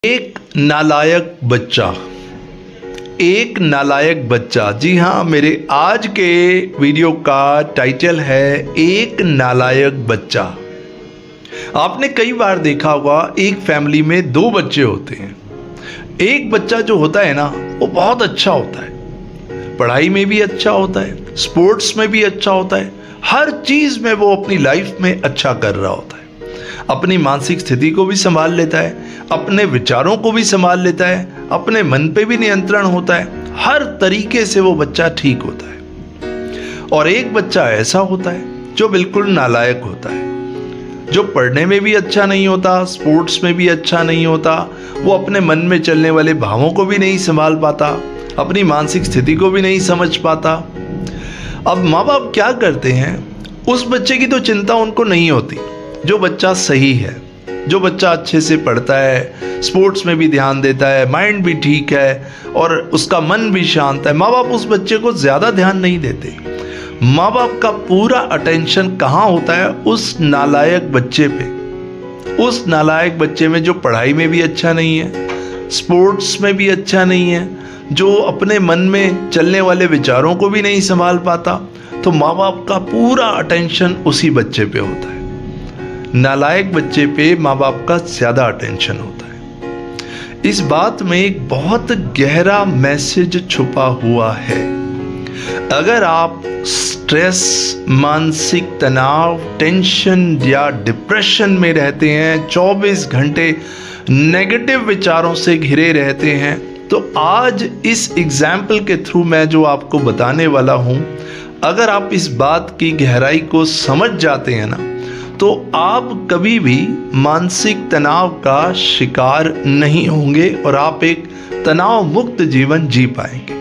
एक नालायक बच्चा, एक नालायक बच्चा। जी हाँ, मेरे आज के वीडियो का टाइटल है एक नालायक बच्चा। आपने कई बार देखा होगा एक फैमिली में दो बच्चे होते हैं। एक बच्चा जो होता है ना, वो बहुत अच्छा होता है, पढ़ाई में भी अच्छा होता है, स्पोर्ट्स में भी अच्छा होता है, हर चीज़ में वो अपनी लाइफ में अच्छा कर रहा होता है। अपनी मानसिक स्थिति को भी संभाल लेता है, अपने विचारों को भी संभाल लेता है, अपने मन पे भी नियंत्रण होता है, हर तरीके से वो बच्चा ठीक होता है। और एक बच्चा ऐसा होता है जो बिल्कुल नालायक होता है, जो पढ़ने में भी अच्छा नहीं होता, स्पोर्ट्स में भी अच्छा नहीं होता, वो अपने मन में चलने वाले भावों को भी नहीं संभाल पाता, अपनी मानसिक स्थिति को भी नहीं समझ पाता। अब माँ बाप क्या करते हैं, उस बच्चे की तो चिंता उनको नहीं होती। जो बच्चा सही है, जो बच्चा अच्छे से पढ़ता है, स्पोर्ट्स में भी ध्यान देता है, माइंड भी ठीक है और उसका मन भी शांत है, माँ बाप उस बच्चे को ज़्यादा ध्यान नहीं देते। माँ बाप का पूरा अटेंशन कहाँ होता है? उस नालायक बच्चे पे। उस नालायक बच्चे में जो पढ़ाई में भी अच्छा नहीं है, स्पोर्ट्स में भी अच्छा नहीं है, जो अपने मन में चलने वाले विचारों को भी नहीं संभाल पाता, तो माँ बाप का पूरा अटेंशन उसी बच्चे पे होता है। नालायक बच्चे पे माँ बाप का ज़्यादा अटेंशन होता है। इस बात में एक बहुत गहरा मैसेज छुपा हुआ है। अगर आप स्ट्रेस, मानसिक तनाव, टेंशन या डिप्रेशन में रहते हैं, 24 घंटे नेगेटिव विचारों से घिरे रहते हैं, तो आज इस एग्जाम्पल के थ्रू मैं जो आपको बताने वाला हूँ, अगर आप इस बात की गहराई को समझ जाते हैं ना, तो आप कभी भी मानसिक तनाव का शिकार नहीं होंगे और आप एक तनाव मुक्त जीवन जी पाएंगे।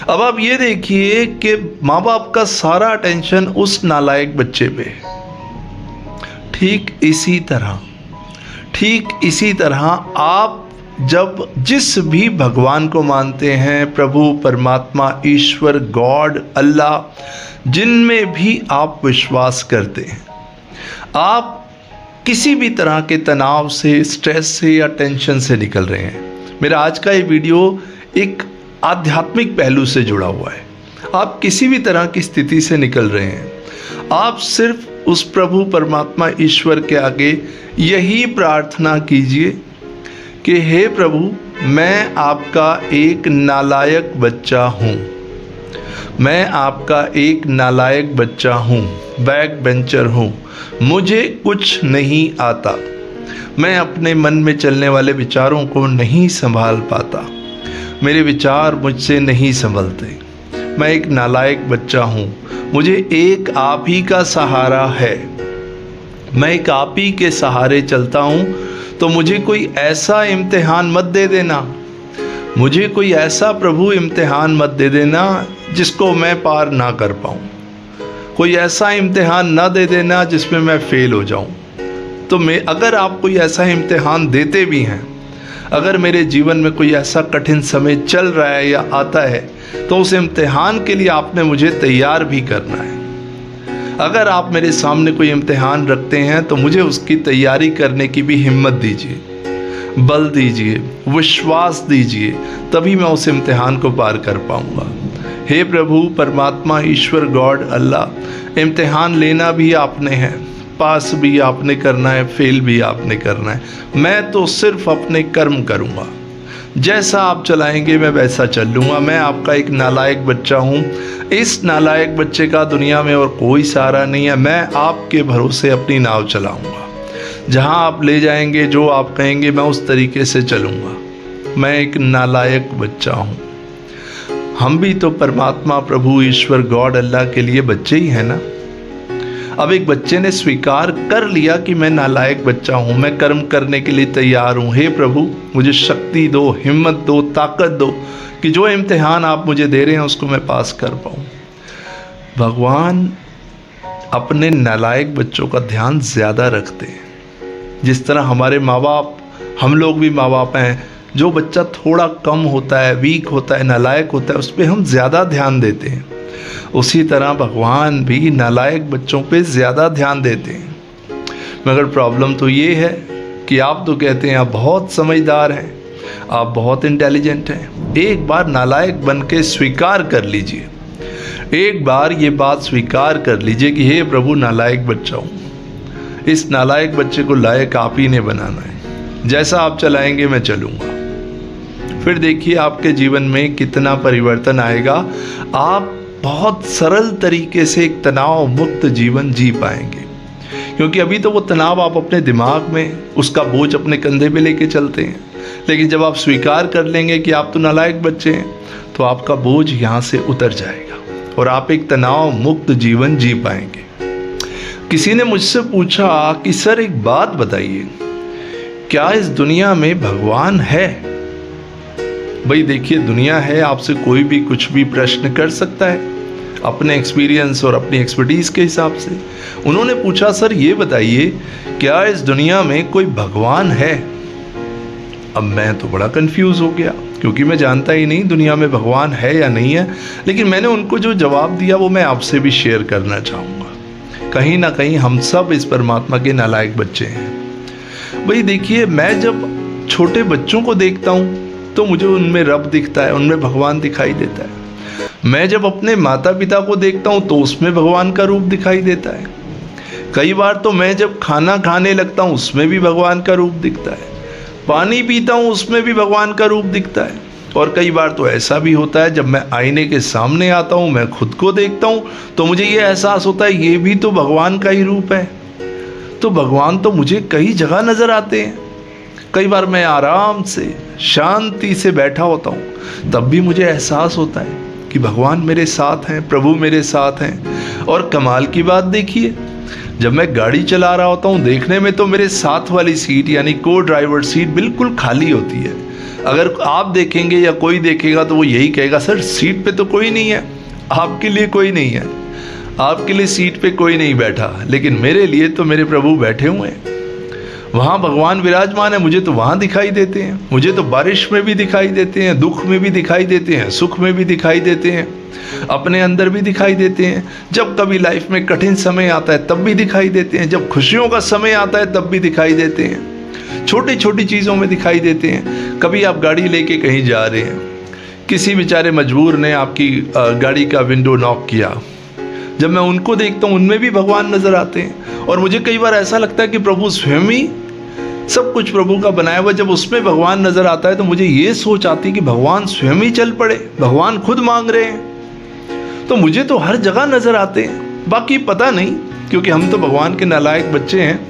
अब आप ये देखिए कि माँ बाप का सारा अटेंशन उस नालायक बच्चे पे है। ठीक इसी तरह आप जब जिस भी भगवान को मानते हैं, प्रभु, परमात्मा, ईश्वर, गॉड, अल्लाह, जिनमें भी आप विश्वास करते हैं, आप किसी भी तरह के तनाव से, स्ट्रेस से या टेंशन से निकल रहे हैं। मेरा आज का ये वीडियो एक आध्यात्मिक पहलू से जुड़ा हुआ है। आप किसी भी तरह की स्थिति से निकल रहे हैं, आप सिर्फ उस प्रभु, परमात्मा, ईश्वर के आगे यही प्रार्थना कीजिए कि हे प्रभु, मैं आपका एक नालायक बच्चा हूँ, मैं आपका एक नालायक बच्चा हूँ, बैक बेंचर हूँ, मुझे कुछ नहीं आता, मैं अपने मन में चलने वाले विचारों को नहीं संभाल पाता, मेरे विचार मुझसे नहीं संभलते, मैं एक नालायक बच्चा हूँ, मुझे एक आप ही का सहारा है, मैं एक आप ही के सहारे चलता हूँ, तो मुझे कोई ऐसा इम्तिहान मत दे देना, मुझे कोई ऐसा प्रभु इम्तिहान मत दे देना जिसको मैं पार ना कर पाऊँ, कोई ऐसा इम्तिहान ना दे देना जिसमें मैं फ़ेल हो जाऊँ। तो अगर आप कोई ऐसा इम्तिहान देते भी हैं, अगर मेरे जीवन में कोई ऐसा कठिन समय चल रहा है या आता है, तो उस इम्तिहान के लिए आपने मुझे तैयार भी करना है। अगर आप मेरे सामने कोई इम्तिहान रखते हैं, तो मुझे उसकी तैयारी करने की भी हिम्मत दीजिए, बल दीजिए, विश्वास दीजिए, तभी मैं उस इम्तिहान को पार कर पाऊँगा। हे प्रभु, परमात्मा, ईश्वर, गॉड, अल्लाह, इम्तिहान लेना भी आपने है, पास भी आपने करना है, फेल भी आपने करना है। मैं तो सिर्फ अपने कर्म करूँगा, जैसा आप चलाएंगे मैं वैसा चल लूँगा। मैं आपका एक नालायक बच्चा हूँ, इस नालायक बच्चे का दुनिया में और कोई सहारा नहीं है। मैं आपके भरोसे अपनी नाव चलाऊँगा, जहाँ आप ले जाएंगे, जो आप कहेंगे, मैं उस तरीके से चलूँगा। मैं एक नालायक बच्चा हूँ। हम भी तो परमात्मा, प्रभु, ईश्वर, गॉड, अल्लाह के लिए बच्चे ही हैं ना। अब एक बच्चे ने स्वीकार कर लिया कि मैं नालायक बच्चा हूँ, मैं कर्म करने के लिए तैयार हूँ। हे प्रभु, मुझे शक्ति दो, हिम्मत दो, ताकत दो कि जो इम्तिहान आप मुझे दे रहे हैं उसको मैं पास कर पाऊँ। भगवान अपने नालायक बच्चों का ध्यान ज़्यादा रखते हैं। जिस तरह हमारे माँ बाप, हम लोग भी माँ बाप हैं, जो बच्चा थोड़ा कम होता है, वीक होता है, नालायक होता है, उस पर हम ज़्यादा ध्यान देते हैं। उसी तरह भगवान भी नालायक बच्चों पे ज़्यादा ध्यान देते हैं। मगर प्रॉब्लम तो ये है कि आप तो कहते हैं आप बहुत समझदार हैं, आप बहुत इंटेलिजेंट हैं। एक बार नालायक बन के स्वीकार कर लीजिए, एक बार ये बात स्वीकार कर लीजिए कि हे प्रभु, नालायक बच्चा हूँ, इस नालायक बच्चे को लायक आप ही ने बनाना है, जैसा आप चलाएंगे मैं चलूँगा। फिर देखिए आपके जीवन में कितना परिवर्तन आएगा। आप बहुत सरल तरीके से एक तनाव मुक्त जीवन जी पाएंगे, क्योंकि अभी तो वो तनाव आप अपने दिमाग में उसका बोझ अपने कंधे पे लेके चलते हैं, लेकिन जब आप स्वीकार कर लेंगे कि आप तो नालायक बच्चे हैं, तो आपका बोझ यहाँ से उतर जाएगा और आप एक तनाव मुक्त जीवन जी पाएंगे। किसी ने मुझसे पूछा कि सर एक बात बताइए, क्या इस दुनिया में भगवान है? भाई देखिए, दुनिया है, आपसे कोई भी कुछ भी प्रश्न कर सकता है अपने एक्सपीरियंस और अपनी एक्सपर्टीज़ के हिसाब से। उन्होंने पूछा सर ये बताइए, क्या इस दुनिया में कोई भगवान है? अब मैं तो बड़ा कंफ्यूज हो गया, क्योंकि मैं जानता ही नहीं दुनिया में भगवान है या नहीं है। लेकिन मैंने उनको जो जवाब दिया वो मैं आपसे भी शेयर करना चाहूँगा। कहीं ना कहीं हम सब इस परमात्मा के नालायक बच्चे हैं। भाई देखिए, मैं जब छोटे बच्चों को देखता हूँ तो मुझे उनमें रब दिखता है, उनमें भगवान दिखाई देता है। मैं जब अपने माता पिता को देखता हूँ तो उसमें भगवान का रूप दिखाई देता है। कई बार तो मैं जब खाना खाने लगता हूँ उसमें भी भगवान का रूप दिखता है। पानी पीता हूँ उसमें भी भगवान का रूप दिखता है। और कई बार तो ऐसा भी होता है, जब मैं आईने के सामने आता हूँ, मैं खुद को देखता हूँ, तो मुझे ये एहसास होता है ये भी तो भगवान का ही रूप है। तो भगवान तो मुझे कई जगह नज़र आते हैं। कई बार मैं आराम से शांति से बैठा होता हूँ, तब भी मुझे एहसास होता है कि भगवान मेरे साथ हैं, प्रभु मेरे साथ हैं। और कमाल की बात देखिए, जब मैं गाड़ी चला रहा होता हूँ, देखने में तो मेरे साथ वाली सीट यानी को ड्राइवर सीट बिल्कुल खाली होती है। अगर आप देखेंगे या कोई देखेगा तो वो यही कहेगा, सर सीट पे तो कोई नहीं है, आपके लिए कोई नहीं है, आपके लिए सीट पे कोई नहीं बैठा। लेकिन मेरे लिए तो मेरे प्रभु बैठे हुए हैं, वहाँ भगवान विराजमान है। मुझे तो वहाँ दिखाई देते हैं, मुझे तो बारिश में भी दिखाई देते हैं, दुख में भी दिखाई देते हैं, सुख में भी दिखाई देते हैं, अपने अंदर भी दिखाई देते हैं। जब कभी लाइफ में कठिन समय आता है तब भी दिखाई देते हैं, जब खुशियों का समय आता है तब भी दिखाई देते हैं, छोटी छोटी चीज़ों में दिखाई देते हैं। कभी आप गाड़ी लेके कहीं जा रहे हैं, किसी बेचारे मजबूर ने आपकी गाड़ी का विंडो नॉक किया, जब मैं उनको देखता हूँ उनमें भी भगवान नज़र आते हैं। और मुझे कई बार ऐसा लगता है कि प्रभु स्वयं ही सब कुछ प्रभु का बनाया हुआ, जब उसमें भगवान नज़र आता है तो मुझे ये सोच आती है कि भगवान स्वयं ही चल पड़े, भगवान खुद मांग रहे हैं। तो मुझे तो हर जगह नज़र आते हैं। बाकी पता नहीं, क्योंकि हम तो भगवान के नालायक बच्चे हैं,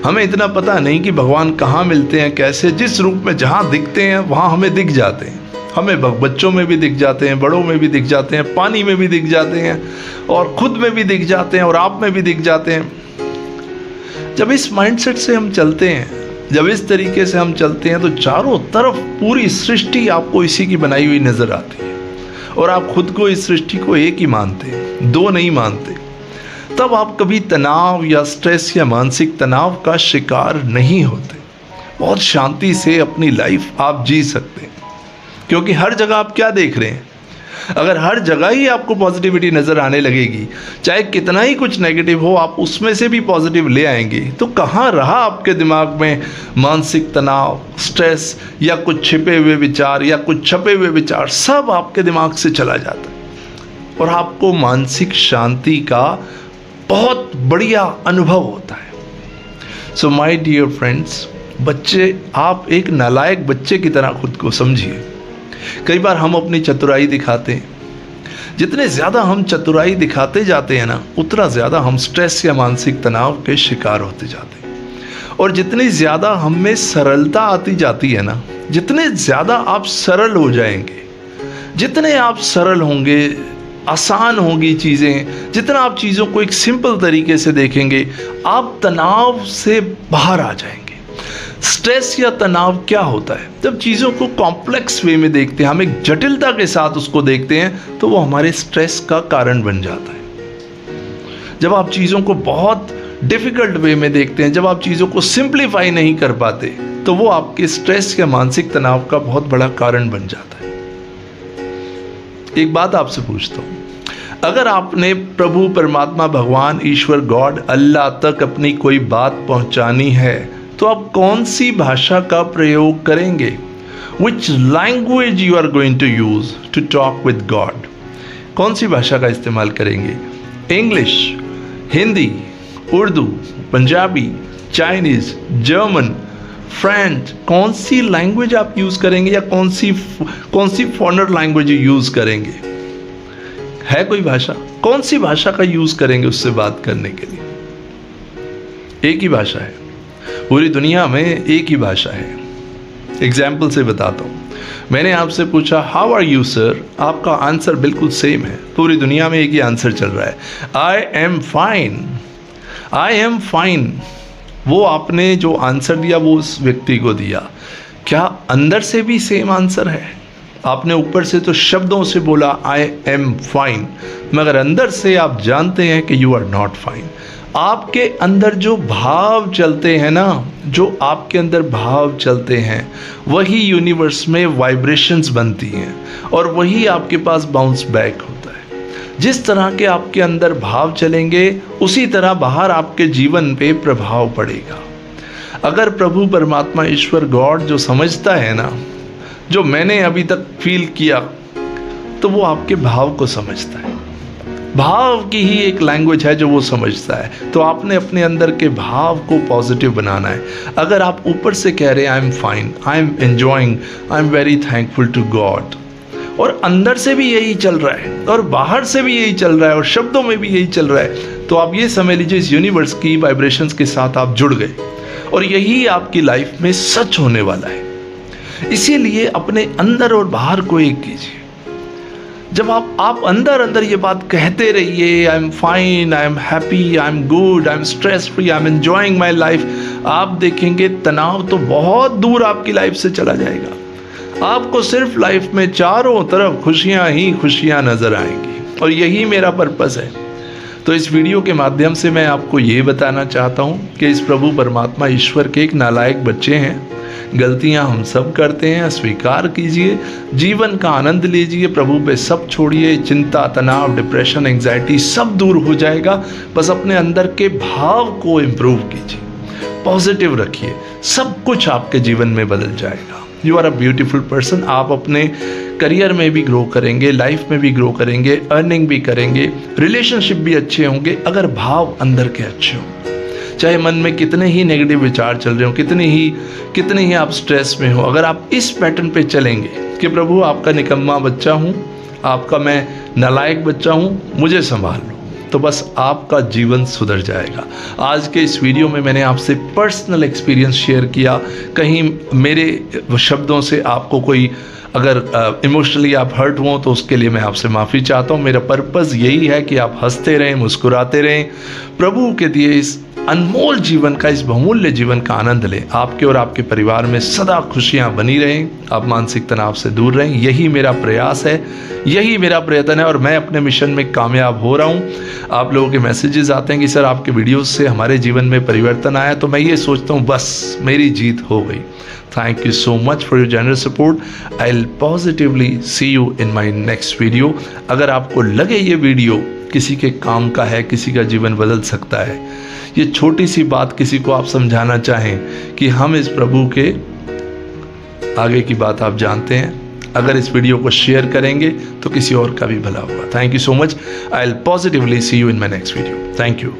हमें इतना पता नहीं कि भगवान कहाँ मिलते हैं, कैसे, जिस रूप में जहाँ दिखते हैं वहाँ हमें दिख जाते हैं। हमें बच्चों में भी दिख जाते हैं, बड़ों में भी दिख जाते हैं, पानी में भी दिख जाते हैं, और खुद में भी दिख जाते हैं, और आप में भी दिख जाते हैं। जब इस माइंडसेट से हम चलते हैं, जब इस तरीके से हम चलते हैं, तो चारों तरफ पूरी सृष्टि आपको इसी की बनाई हुई नजर आती है, और आप खुद को इस सृष्टि को एक ही मानते हैं, दो नहीं मानते। तब आप कभी तनाव या स्ट्रेस या मानसिक तनाव का शिकार नहीं होते। बहुत शांति से अपनी लाइफ आप जी सकते हैं, क्योंकि हर जगह आप क्या देख रहे हैं? अगर हर जगह ही आपको पॉजिटिविटी नज़र आने लगेगी, चाहे कितना ही कुछ नेगेटिव हो, आप उसमें से भी पॉजिटिव ले आएंगे, तो कहाँ रहा आपके दिमाग में मानसिक तनाव, स्ट्रेस, या कुछ छिपे हुए विचार या कुछ छपे हुए विचार? सब आपके दिमाग से चला जाता है और आपको मानसिक शांति का बहुत बढ़िया अनुभव होता है। सो माय डियर फ्रेंड्स, बच्चे, आप एक नालायक बच्चे की तरह खुद को समझिए। कई बार हम अपनी चतुराई दिखाते हैं, जितने ज़्यादा हम चतुराई दिखाते जाते हैं ना, उतना ज़्यादा हम स्ट्रेस या मानसिक तनाव के शिकार होते जाते हैं। और जितनी ज़्यादा हम में सरलता आती जाती है ना, जितने ज़्यादा आप सरल हो जाएंगे, जितने आप सरल होंगे, आसान होंगी चीज़ें, जितना आप चीज़ों को एक सिंपल तरीके से देखेंगे, आप तनाव से बाहर आ जाएंगे। स्ट्रेस या तनाव क्या होता है? जब चीज़ों को कॉम्प्लेक्स वे में देखते हैं, हम एक जटिलता के साथ उसको देखते हैं, तो वो हमारे स्ट्रेस का कारण बन जाता है। जब आप चीज़ों को बहुत डिफ़िकल्ट वे में देखते हैं, जब आप चीज़ों को सिंप्लीफाई नहीं कर पाते, तो वो आपके स्ट्रेस या मानसिक तनाव का बहुत बड़ा कारण बन जाता है। एक बात आपसे पूछता हूँ, अगर आपने प्रभु परमात्मा, भगवान, ईश्वर, गॉड, अल्लाह तक अपनी कोई बात पहुँचानी है, तो आप कौन सी भाषा का प्रयोग करेंगे? Which language you are going to use to talk with God? कौन सी भाषा का इस्तेमाल करेंगे? English, Hindi, Urdu, Punjabi, Chinese, German, French? कौन सी लैंग्वेज आप यूज करेंगे या कौन सी फॉरेनर लैंग्वेज यूज करेंगे? है कोई भाषा? कौन सी भाषा का यूज करेंगे उससे बात करने के लिए? एक ही भाषा है, पूरी दुनिया में एक ही भाषा है। एग्जाम्पल से बताता हूँ। मैंने आपसे पूछा हाउ आर यू सर, आपका आंसर बिल्कुल सेम है। पूरी दुनिया में एक ही आंसर चल रहा है, आई am fine, I am fine. वो आपने जो आंसर दिया वो उस व्यक्ति को दिया, क्या अंदर से भी सेम आंसर है? आपने ऊपर से तो शब्दों से बोला आई एम फाइन, मगर अंदर से आप जानते हैं कि यू आर नॉट फाइन। आपके अंदर जो भाव चलते हैं ना, जो आपके अंदर भाव चलते हैं, वही यूनिवर्स में वाइब्रेशंस बनती हैं और वही आपके पास बाउंस बैक होता है। जिस तरह के आपके अंदर भाव चलेंगे उसी तरह बाहर आपके जीवन पे प्रभाव पड़ेगा। अगर प्रभु परमात्मा ईश्वर गॉड जो समझता है ना, जो मैंने अभी तक फील किया, तो वो आपके भाव को समझता है। भाव की ही एक लैंग्वेज है जो वो समझता है। तो आपने अपने अंदर के भाव को पॉजिटिव बनाना है। अगर आप ऊपर से कह रहे हैं I am fine, I am enjoying, I am very thankful to God, और अंदर से भी यही चल रहा है और बाहर से भी यही चल रहा है और शब्दों में भी यही चल रहा है, तो आप ये समझ लीजिए इस यूनिवर्स की वाइब्रेशंस के साथ आप जुड़ गए और यही आपकी लाइफ में सच होने वाला है। इसीलिए अपने अंदर और बाहर को एक कीजिए। जब आप अंदर ये बात कहते रहिए, आई am fine, I am happy, I am good, I am stress free, I am enjoying my life, आप देखेंगे तनाव तो बहुत दूर आपकी लाइफ से चला जाएगा। आपको सिर्फ लाइफ में चारों तरफ खुशियां ही खुशियां नजर आएंगी और यही मेरा पर्पस है। तो इस वीडियो के माध्यम से मैं आपको ये बताना चाहता हूँ कि इस प्रभु परमात्मा ईश्वर के एक नालायक बच्चे हैं। गलतियां हम सब करते हैं, स्वीकार कीजिए, जीवन का आनंद लीजिए, प्रभु पे सब छोड़िए। चिंता, तनाव, डिप्रेशन, एंग्जाइटी सब दूर हो जाएगा। बस अपने अंदर के भाव को इम्प्रूव कीजिए, पॉजिटिव रखिए, सब कुछ आपके जीवन में बदल जाएगा। You are a beautiful person. आप अपने करियर में भी ग्रो करेंगे, लाइफ में भी ग्रो करेंगे, अर्निंग भी करेंगे, रिलेशनशिप भी अच्छे होंगे अगर भाव अंदर के अच्छे हों। चाहे मन में कितने ही नेगेटिव विचार चल रहे हो, कितने ही आप स्ट्रेस में हो, अगर आप इस पैटर्न पे चलेंगे कि प्रभु आपका निकम्मा बच्चा हूँ, आपका मैं नालायक बच्चा हूँ, मुझे संभाल लो, तो बस आपका जीवन सुधर जाएगा। आज के इस वीडियो में मैंने आपसे पर्सनल एक्सपीरियंस शेयर किया। कहीं मेरे शब्दों से आपको कोई अगर इमोशनली आप हर्ट हो तो उसके लिए मैं आपसे माफ़ी चाहता हूँ। मेरा पर्पज़ यही है कि आप हंसते रहें, मुस्कुराते रहें, प्रभु के दिए इस अनमोल जीवन का, इस बहुमूल्य जीवन का आनंद लें। आपके और आपके परिवार में सदा खुशियां बनी रहें, आप मानसिक तनाव से दूर रहें। यही मेरा प्रयास है, यही मेरा प्रयत्न है और मैं अपने मिशन में कामयाब हो रहा हूं। आप लोगों के मैसेजेस आते हैं कि सर आपके वीडियोस से हमारे जीवन में परिवर्तन आया, तो मैं ये सोचता हूँ बस मेरी जीत हो गई। Thank you so much for your generous support. I'll positively see you in my next video. अगर आपको लगे ये वीडियो किसी के काम का है, किसी का जीवन बदल सकता है, ये छोटी सी बात किसी को आप समझाना चाहें कि हम इस प्रभु के आगे की बात आप जानते हैं, अगर इस वीडियो को शेयर करेंगे तो किसी और का भी भला होगा। Thank you so much. I will positively see you in my next video. Thank you.